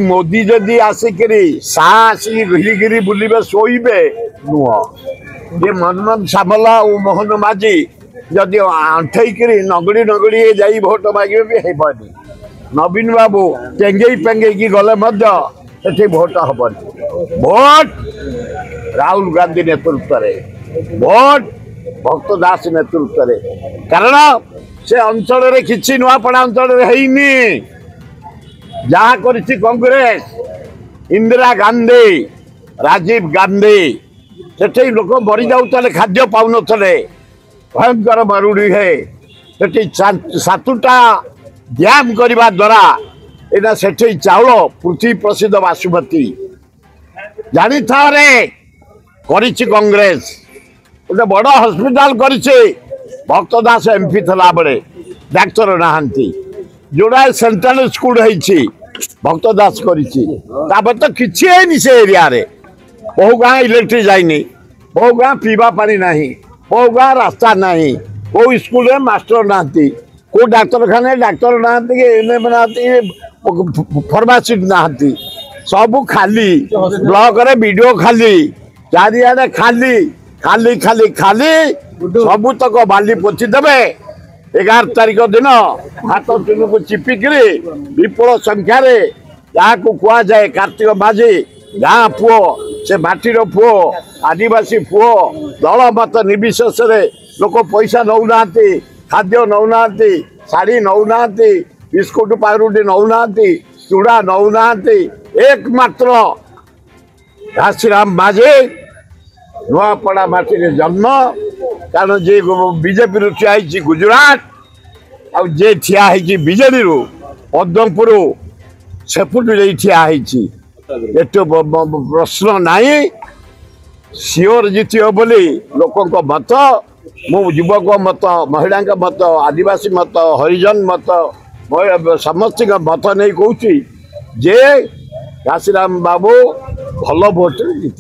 मोदी जदि आसिकी घिरी बुलबे शोबे नुह ये मनमोहन सामला और मोहन माझी जदि आंठक नगड़ी नगड़ी जा भोट मागे भी हेबनी नवीन बाबू पेंगे पेंगे गले भोट हेबनी भोट राहुल गांधी नेतृत्व भोट भक्त दास नेतृत्व कारण से अंचल किसी नुआपड़ा अंचल है जहाँ करिछि कांग्रेस इंदिरा गांधी राजीव गांधी से लोक मरी जाते खाद्य पाऊन भयंकर मरुड़ी है सातुटा डैम करने द्वारा एना से चाउल पृथ्वी प्रसिद्ध बासुमती जानी था करिछि कांग्रेस गोटे बड़ हस्पिटाल करिछि भक्त दास एमपी थला बेले डाक्तर नहांती जोड़ा सेंट्रल स्कूल है भक्त दास करिछि तो किसी है से एरिया रे बहु गाँ इलेक्ट्रिक जाइनी बहु गाँ पीवा पानी नहीं बहु गाँ रास्ता नहीं को स्कूल में मास्टर ना को डाक्तरखाना डाक्तर ना फार्मासी ना सब खाली ब्लॉक रे वीडियो खाली चारिआडे खाली खाली खाली खाली सबू तक बाली पोछि देबे 11 तारीख दिन हाथ चुन को चिपिक विपुल संख्यार को कह जाए कार्तिक माझी गाँ पुओ से माटीर पुओ आदिवासी पुओ दल मत निर्विशेष लोक पैसा नौना खाद्य नौना शाढ़ी नौना बिस्कुट पाउरुटी नौना चूड़ा नौना एकमात्र घासीराम माझी नुआपड़ा माटी जन्म कारण जे बीजेपी रु ठिया गुजरात आ जे ठिया बीजेडी रु पद्मपुर सेपुट ठिया प्रश्न नहीं सियोर जीत बोली लोकों मत मु युवक मत महिला मत आदिवासी मत हरिजन मत समस्त मत नहीं कहूँ जे घासीराम बाबू भल भोट जीत।